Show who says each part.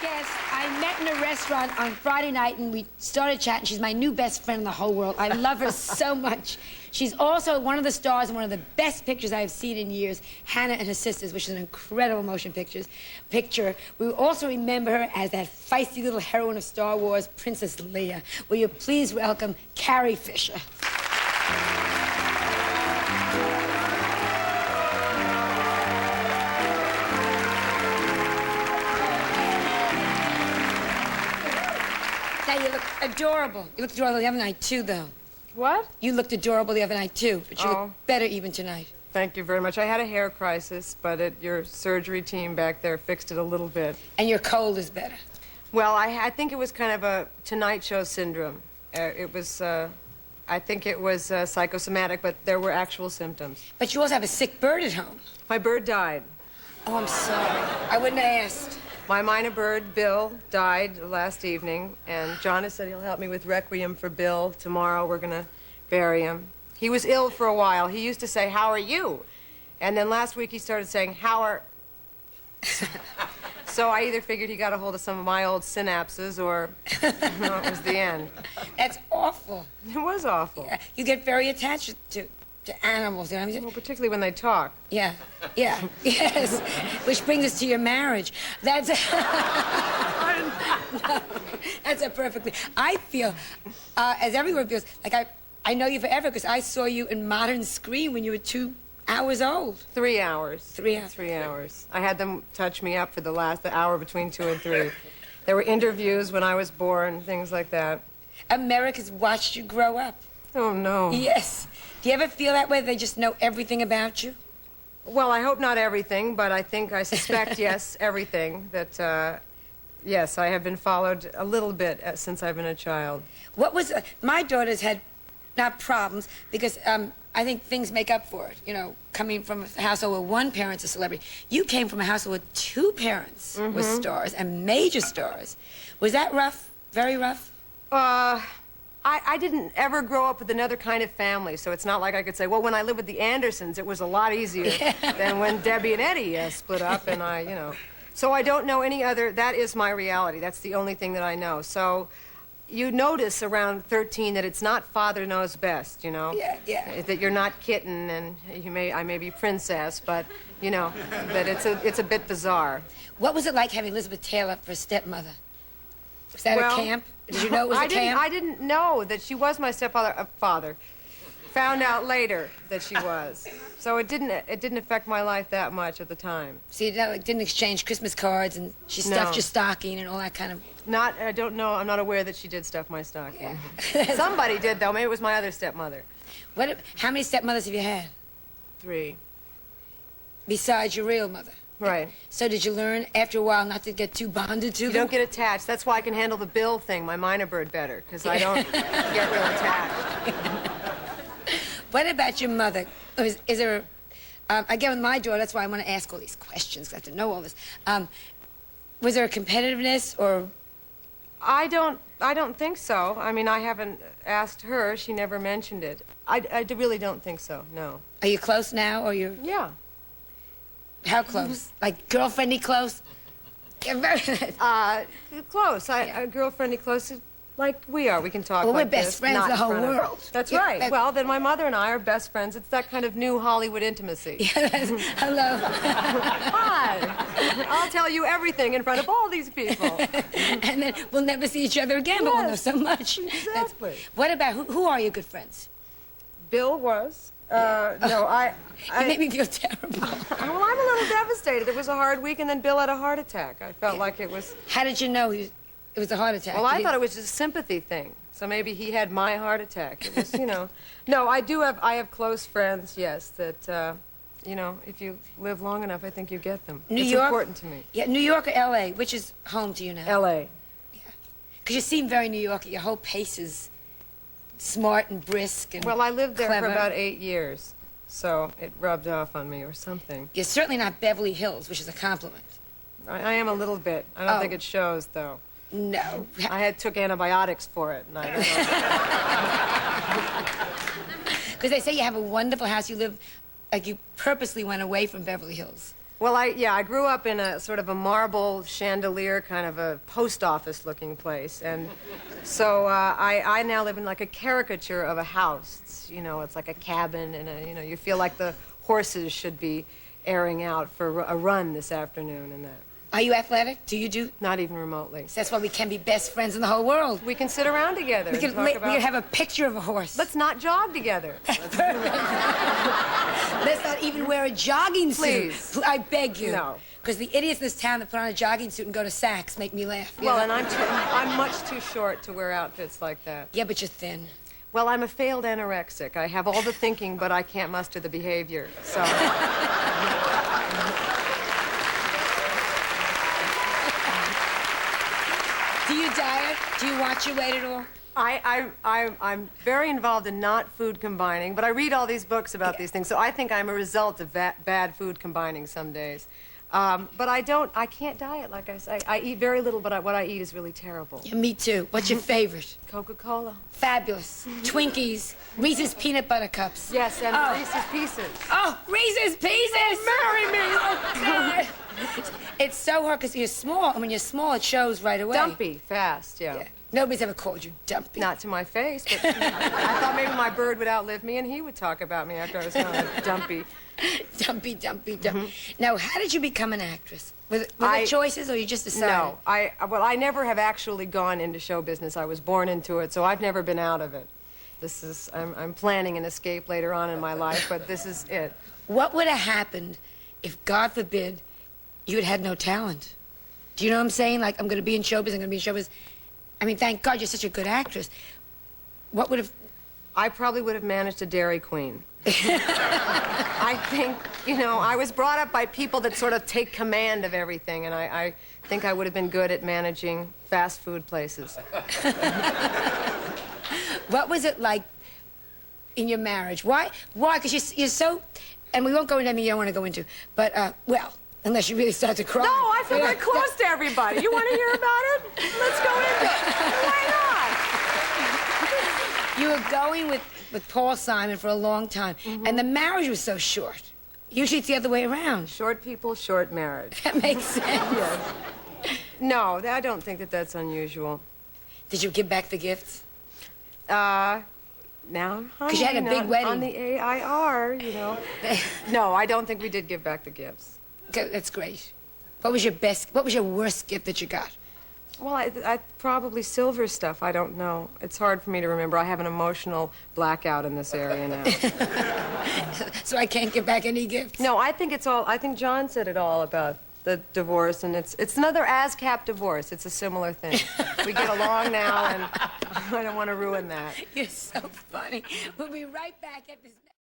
Speaker 1: guest I met in a restaurant on Friday night, and we started chatting. She's my new best friend in the whole world. I love her so much. She's also one of the stars in one of the best pictures I've seen in years, Hannah and Her Sisters, which is an incredible motion picture. We also remember her as that feisty little heroine of Star Wars, Princess Leia. Will you please welcome Carrie Fisher? Now, you look adorable. You looked adorable the other night, too, though.
Speaker 2: What?
Speaker 1: You looked adorable the other night, too, but you look better even tonight.
Speaker 2: Thank you very much. I had a hair crisis, but your surgery team back there fixed it a little bit.
Speaker 1: And your cold is better.
Speaker 2: Well, I think it was kind of a Tonight Show syndrome. I think it was psychosomatic, but there were actual symptoms.
Speaker 1: But you also have a sick bird at home.
Speaker 2: My bird died.
Speaker 1: Oh, I'm sorry. I wouldn't have asked.
Speaker 2: My minor bird, Bill, died last evening, and John has said he'll help me with Requiem for Bill. Tomorrow we're going to bury him. He was ill for a while. He used to say, "How are you?" And then last week he started saying, "How are..." So I either figured he got a hold of some of my old synapses, or no, it was the end.
Speaker 1: That's awful.
Speaker 2: It was awful.
Speaker 1: Yeah, you get very attached to animals, you know what I mean?
Speaker 2: Well, particularly when they talk.
Speaker 1: Yeah, yes. Which brings us to your marriage. That's no, that's a perfectly. I feel, as everyone feels, like I know you forever because I saw you in Modern Screen when you were 2 hours old.
Speaker 2: 3 hours.
Speaker 1: 3 hours.
Speaker 2: 3 hours. I had them touch me up for the hour between 2 and 3. There were interviews when I was born, things like that.
Speaker 1: America's watched you grow up.
Speaker 2: Oh, no.
Speaker 1: Yes. Do you ever feel that way? They just know everything about you?
Speaker 2: Well, I hope not everything, but I suspect, yes, everything. That, yes, I have been followed a little bit since I've been a child.
Speaker 1: What was... my daughter's had, not problems, because I think things make up for it. You know, coming from a household where one parent's a celebrity. You came from a household where 2 parents were stars, and major stars. Was that rough? Very rough?
Speaker 2: I didn't ever grow up with another kind of family, so it's not like I could say, well, when I lived with the Andersons, it was a lot easier than when Debbie and Eddie split up, and you know. So I don't know any other, that is my reality. That's the only thing that I know. So you notice around 13 that it's not father knows best, you know?
Speaker 1: Yeah.
Speaker 2: That you're not kitten, and I may be princess, but, you know, that it's a bit bizarre.
Speaker 1: What was it like having Elizabeth Taylor for a stepmother? Was that a camp? Did you know it was a camp?
Speaker 2: I didn't know that she was my stepfather. Father. Found out later that she was. So it didn't affect my life that much at the time.
Speaker 1: So you didn't exchange Christmas cards, and she stuffed your stocking and all that kind of...
Speaker 2: I don't know. I'm not aware that she did stuff my stocking. Yeah. Somebody did, though. Maybe it was my other stepmother.
Speaker 1: How many stepmothers have you had?
Speaker 2: 3.
Speaker 1: Besides your real mother?
Speaker 2: Right.
Speaker 1: So did you learn after a while not to get too bonded to them?
Speaker 2: You don't get attached. That's why I can handle the Bill thing, my minor bird, better, because I don't get real attached.
Speaker 1: What about your mother? Is there... again, with my daughter, that's why I want to ask all these questions, because I have to know all this. Was there a competitiveness, or...
Speaker 2: I don't think so. I mean, I haven't asked her. She never mentioned it. I really don't think so, no.
Speaker 1: Are you close now, or you're...
Speaker 2: Yeah.
Speaker 1: How close? Like girlfriendy close?
Speaker 2: Close. Girlfriendy close, like we are. We can talk.
Speaker 1: Well,
Speaker 2: like
Speaker 1: we're best
Speaker 2: this,
Speaker 1: friends
Speaker 2: not
Speaker 1: the whole
Speaker 2: in front of-
Speaker 1: world.
Speaker 2: That's right. Well, then my mother and I are best friends. It's that kind of new Hollywood intimacy.
Speaker 1: Hello.
Speaker 2: Hi. I'll tell you everything in front of all these people.
Speaker 1: And then we'll never see each other again, but we'll know so much.
Speaker 2: Exactly.
Speaker 1: What about, who are your good friends?
Speaker 2: Bill was. No,
Speaker 1: You make me feel terrible.
Speaker 2: Well, I'm a little devastated. It was a hard week, and then Bill had a heart attack. I felt like it was...
Speaker 1: How did you know it was a heart attack?
Speaker 2: Well, I thought it was just a sympathy thing. So maybe he had my heart attack. It was, you know... No, I have close friends, yes, that, you know, if you live long enough, I think you get them.
Speaker 1: New
Speaker 2: It's
Speaker 1: York?
Speaker 2: important to me.
Speaker 1: Yeah, New York or L.A.? Which is home to you now?
Speaker 2: L.A.
Speaker 1: Yeah. Because you seem very New York. Your whole pace is smart and brisk and
Speaker 2: Well, I lived there
Speaker 1: clever.
Speaker 2: for about 8 years, so it rubbed off on me or something.
Speaker 1: You're certainly not Beverly Hills, which is a compliment.
Speaker 2: I am a little bit. I don't think it shows, though.
Speaker 1: No.
Speaker 2: I took antibiotics for it, and I don't know.
Speaker 1: Because they say you have a wonderful house. You live, like you purposely went away from Beverly Hills.
Speaker 2: Well, I grew up in a sort of a marble chandelier, kind of a post office looking place. And so I now live in like a caricature of a house. It's, you know, it's like a cabin and you feel like the horses should be airing out for a run this afternoon and that.
Speaker 1: Are you athletic? Do you do?
Speaker 2: Not even remotely.
Speaker 1: That's why we can be best friends in the whole world.
Speaker 2: We can sit around together.
Speaker 1: We can have a picture of a horse.
Speaker 2: Let's not jog together.
Speaker 1: Let's not even wear a jogging suit.
Speaker 2: Please.
Speaker 1: I beg you.
Speaker 2: No.
Speaker 1: Because the idiots in this town that put on a jogging suit and go to Saks make me laugh.
Speaker 2: Well, and I'm much too short to wear outfits like that.
Speaker 1: Yeah, but you're thin.
Speaker 2: Well, I'm a failed anorexic. I have all the thinking, but I can't muster the behavior. So.
Speaker 1: Do you diet? Do you watch your weight at all?
Speaker 2: I'm very involved in not food combining, but I read all these books about these things, so I think I'm a result of bad food combining some days. But I can't diet, like I say. I eat very little, but what I eat is really terrible.
Speaker 1: Yeah, me too. What's your favorite?
Speaker 2: Coca-Cola.
Speaker 1: Fabulous. Twinkies. Reese's Peanut Butter Cups.
Speaker 2: Yes, and Reese's Pieces.
Speaker 1: Oh, Reese's Pieces!
Speaker 2: Marry me!
Speaker 1: Oh, God. It's so hard because you're small, and when you're small, it shows right away.
Speaker 2: Dumpy, fast, yeah.
Speaker 1: Nobody's ever called you dumpy.
Speaker 2: Not to my face, but I thought maybe my bird would outlive me and he would talk about me after I was gone. Dumpy.
Speaker 1: Dumpy. Now, how did you become an actress? Were there choices, or you just decided?
Speaker 2: No, I never have actually gone into show business. I was born into it, so I've never been out of it. I'm planning an escape later on in my life, but this is it.
Speaker 1: What would have happened if, God forbid, you had had no talent? Do you know what I'm saying? Like, I'm going to be in showbiz, I'm going to be in showbiz. I mean, thank God you're such a good actress. What would have...
Speaker 2: I probably would have managed a Dairy Queen. I think, I was brought up by people that sort of take command of everything, and I think I would have been good at managing fast food places.
Speaker 1: What was it like in your marriage? Why? Because you're so... And we won't go into anything you don't want to go into, but, well, unless you really start to cry.
Speaker 2: No, I feel very close to everybody. You want to hear about it? Let's go into it. Why not?
Speaker 1: You were going with Paul Simon for a long time, and the marriage was so short. Usually it's the other way around.
Speaker 2: Short people, short marriage.
Speaker 1: That makes sense.
Speaker 2: Yes. No, I don't think that that's unusual.
Speaker 1: Did you give back the gifts?
Speaker 2: Now,
Speaker 1: because you had a big wedding.
Speaker 2: On the AIR, No, I don't think we did give back the gifts.
Speaker 1: That's great. What was your worst gift that you got?
Speaker 2: Well, I probably silver stuff. I don't know. It's hard for me to remember. I have an emotional blackout in this area now.
Speaker 1: So I can't give back any gifts?
Speaker 2: No, I think Joan said it all about the divorce, and it's another ASCAP divorce. It's a similar thing. We get along now, and I don't want to ruin that.
Speaker 1: You're so funny. We'll be right back at this...